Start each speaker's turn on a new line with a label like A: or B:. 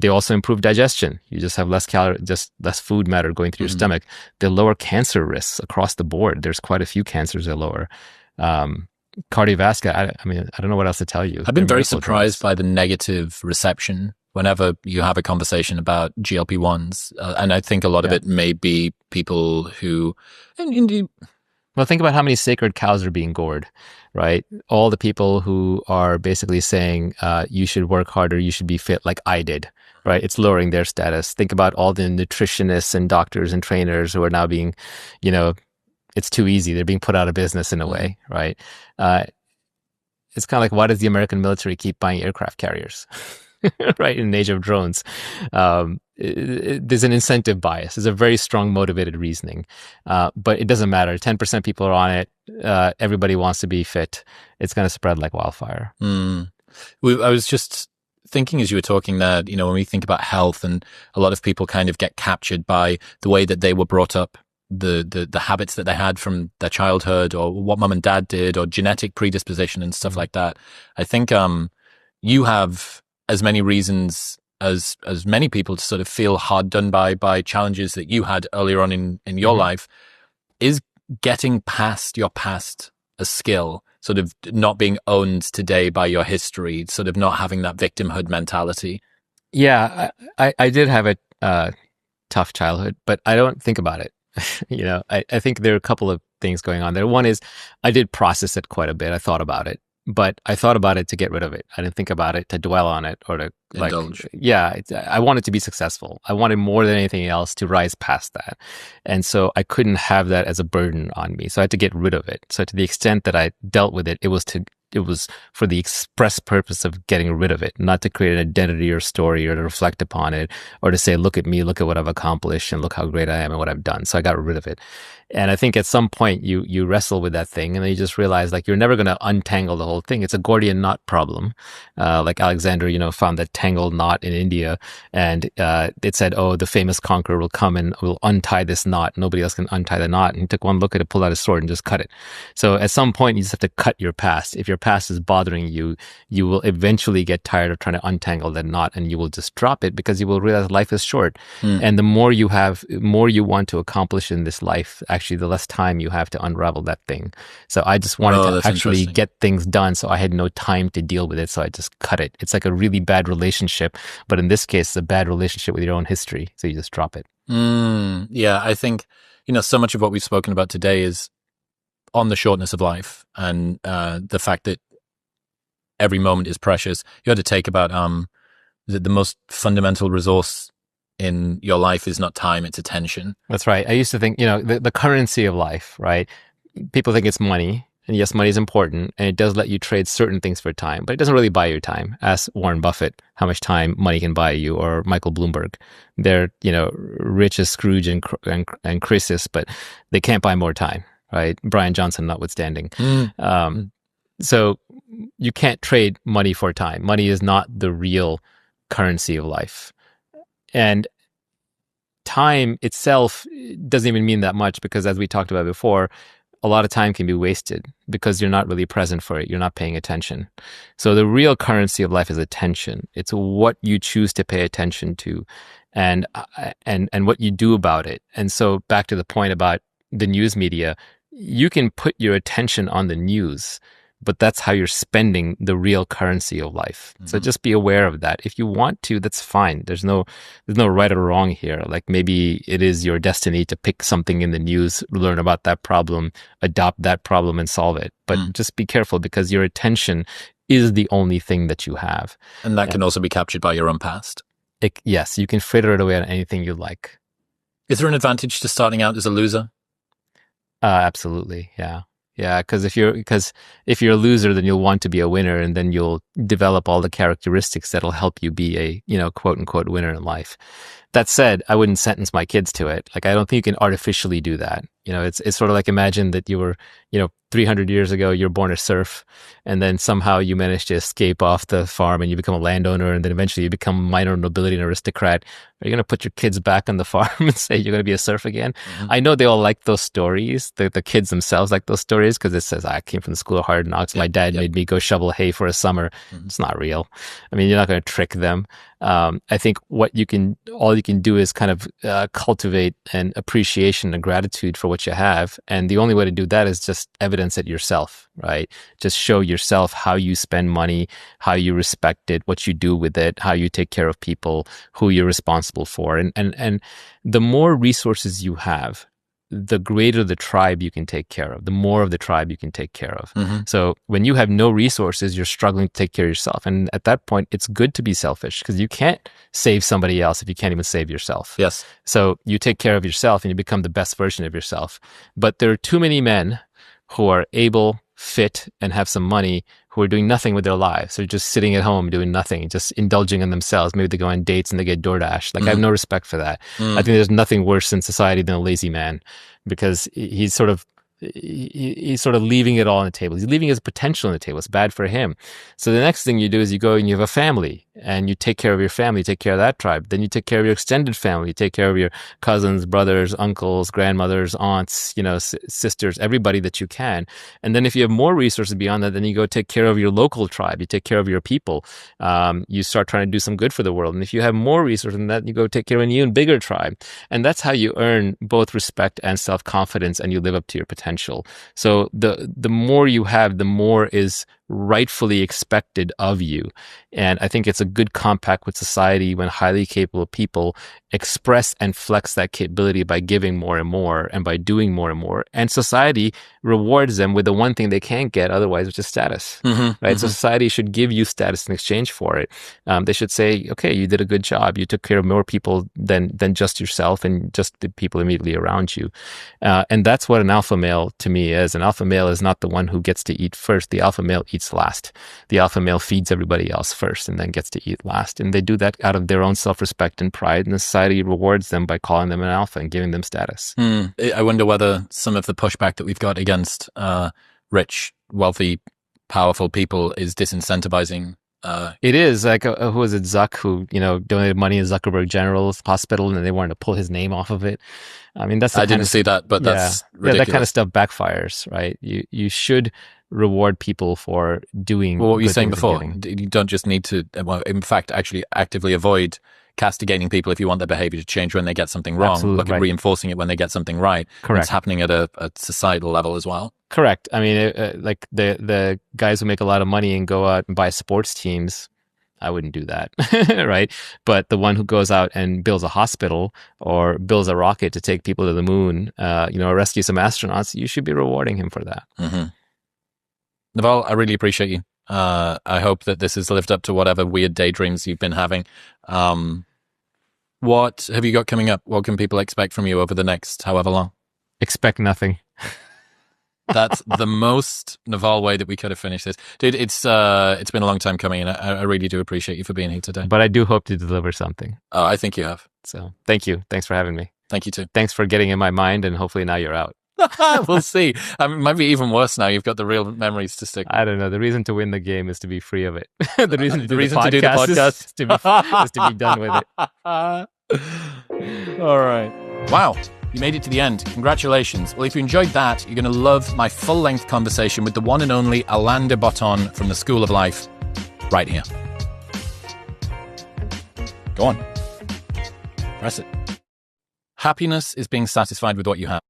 A: They also improve digestion. You just have less less food matter going through your stomach. They lower cancer risks across the board. There's quite a few cancers they lower. Cardiovascular, I mean, I don't know what else to tell you.
B: I've been very surprised by the negative reception whenever you have a conversation about GLP-1s. And I think a lot of it may be people who...
A: Well, think about how many sacred cows are being gored, right? All the people who are basically saying you should work harder, you should be fit like I did, right? It's lowering their status. Think about all the nutritionists and doctors and trainers who are now being, it's too easy. They're being put out of business in a way, right? It's kind of like, why does the American military keep buying aircraft carriers? Right, in an age of drones, there's an incentive bias. There's a very strong motivated reasoning, but it doesn't matter. 10% people are on it. Everybody wants to be fit. It's going to spread like wildfire.
B: I was just thinking as you were talking there, when we think about health, and a lot of people kind of get captured by the way that they were brought up, the habits that they had from their childhood, or what mom and dad did, or genetic predisposition and stuff like that. I think you have as many reasons as many people to sort of feel hard done by challenges that you had earlier on in your life. Is getting past your past a skill, sort of not being owned today by your history, sort of not having that victimhood mentality?
A: Yeah, I did have a tough childhood, but I don't think about it. I think there are a couple of things going on there. One is I did process it quite a bit. I thought about it. But I thought about it to get rid of it. I didn't think about it to dwell on it or to
B: indulge.
A: I wanted to be successful. I wanted more than anything else to rise past that. And so I couldn't have that as a burden on me. So I had to get rid of it. So to the extent that I dealt with it, it was for the express purpose of getting rid of it, not to create an identity or story or to reflect upon it or to say, look at me, look at what I've accomplished and look how great I am and what I've done. So I got rid of it. And I think at some point you wrestle with that thing and then you just realize like you're never going to untangle the whole thing. It's a Gordian knot problem. Like Alexander, found that tangled knot in India and it said, oh, the famous conqueror will come and will untie this knot. Nobody else can untie the knot. And he took one look at it, pulled out his sword and just cut it. So at some point you just have to cut your past. If your past is bothering you, you will eventually get tired of trying to untangle that knot and you will just drop it because you will realize life is short. And the more you want to accomplish in this life, actually the less time you have to unravel that thing. So I just wanted to actually get things done. So I had no time to deal with it. So I just cut it. It's like a really bad relationship. But in this case, it's a bad relationship with your own history. So you just drop it.
B: Yeah, I think, so much of what we've spoken about today is on the shortness of life and the fact that every moment is precious. You had to take about the most fundamental resource in your life is not time, it's attention.
A: That's right. I used to think, the currency of life, right? People think it's money. And yes, money is important and it does let you trade certain things for time, but it doesn't really buy your time. Ask Warren Buffett how much time money can buy you, or Michael Bloomberg. They're, rich as Scrooge and Croesus, but they can't buy more time, right? Brian Johnson notwithstanding. So you can't trade money for time. Money is not the real currency of life. And time itself doesn't even mean that much because, as we talked about before, a lot of time can be wasted because you're not really present for it. You're not paying attention. So the real currency of life is attention. It's what you choose to pay attention to and what you do about it. And so back to the point about the news media, you can put your attention on the news, but that's how you're spending the real currency of life. So just be aware of that. If you want to, that's fine. There's no right or wrong here. Like maybe it is your destiny to pick something in the news, learn about that problem, adopt that problem and solve it. But just be careful because your attention is the only thing that you have.
B: And that can also be captured by your own past.
A: Yes, you can fritter it away on anything you like.
B: Is there an advantage to starting out as a loser?
A: Absolutely, yeah. Yeah, because if you're a loser, then you'll want to be a winner, and then you'll develop all the characteristics that'll help you be a quote unquote winner in life. That said, I wouldn't sentence my kids to it. Like I don't think you can artificially do that. It's sort of like imagine that you were 300 years ago you're born a serf, and then somehow you manage to escape off the farm and you become a landowner, and then eventually you become minor nobility and aristocrat. Are you going to put your kids back on the farm and say you're going to be a serf again? I know they all like those stories. The kids themselves like those stories because it says, I came from the school of hard knocks. My dad made me go shovel hay for a summer. It's not real. I mean, you're not going to trick them. I think all you can do is kind of cultivate an appreciation and gratitude for what you have. And the only way to do that is just evidence it yourself, right? Just show yourself how you spend money, how you respect it, what you do with it, how you take care of people, who you're responsible for. And the more resources you have, the greater the tribe you can take care of, the more of the tribe you can take care of. So when you have no resources, you're struggling to take care of yourself. And at that point, it's good to be selfish because you can't save somebody else if you can't even save yourself.
B: Yes.
A: So you take care of yourself and you become the best version of yourself. But there are too many men who are able, fit, and have some money who are doing nothing with their lives. They're just sitting at home doing nothing, just indulging in themselves. Maybe they go on dates and they get DoorDash. Like I have no respect for that. I think there's nothing worse in society than a lazy man because he's sort of leaving it all on the table. He's leaving his potential on the table. It's bad for him. So the next thing you do is you go and you have a family and you take care of your family, you take care of that tribe. Then you take care of your extended family. You take care of your cousins, brothers, uncles, grandmothers, aunts, sisters, everybody that you can. And then if you have more resources beyond that, then you go take care of your local tribe. You take care of your people. You start trying to do some good for the world. And if you have more resources than that, you go take care of an even bigger tribe. And that's how you earn both respect and self-confidence and you live up to your potential. So the more you have, the more is rightfully expected of you. And I think it's a good compact with society when highly capable people express and flex that capability by giving more and more and by doing more and more. And society rewards them with the one thing they can't get otherwise, which is status, right? So society should give you status in exchange for it. They should say, okay, you did a good job. You took care of more people than just yourself and just the people immediately around you. And that's what an alpha male to me is. An alpha male is not the one who gets to eat first. The alpha male eats last. The alpha male feeds everybody else first and then gets to eat last. And they do that out of their own self-respect and pride. And the society rewards them by calling them an alpha and giving them status.
B: I wonder whether some of the pushback that we've got against rich, wealthy, powerful people is disincentivizing.
A: It is like, who was it, Zuck, who, donated money to Zuckerberg General Hospital and they wanted to pull his name off of it. I mean, I
B: didn't see that, but that's ridiculous.
A: Yeah, that kind of stuff backfires, right? You should reward people for doing.
B: Well, what were you saying before? You don't just need to, in fact, actually actively avoid castigating people if you want their behavior to change when they get something wrong.
A: Absolutely,
B: look at reinforcing it when they get something right.
A: Correct.
B: It's happening at a societal level as well.
A: Correct. I mean, like the guys who make a lot of money and go out and buy sports teams, I wouldn't do that, right? But the one who goes out and builds a hospital or builds a rocket to take people to the moon, rescue some astronauts, you should be rewarding him for that.
B: Naval, I really appreciate you. I hope that this has lived up to whatever weird daydreams you've been having. What have you got coming up? What can people expect from you over the next however long?
A: Expect nothing.
B: That's the most Naval way that we could have finished this. Dude, it's been a long time coming, and I really do appreciate you for being here today.
A: But I do hope to deliver something.
B: Oh, I think you have.
A: So thank you. Thanks for having me.
B: Thank you too.
A: Thanks for getting in my mind, and hopefully now you're out.
B: We'll see. It might be even worse now. You've got the real memories to stick.
A: I don't know. The reason to win the game is to be free of it. the reason to do the
B: podcast
A: is to be done with it.
B: All right. Wow. You made it to the end. Congratulations. Well, if you enjoyed that, you're going to love my full-length conversation with the one and only Alain de Botton from the School of Life right here. Go on. Press it. Happiness is being satisfied with what you have.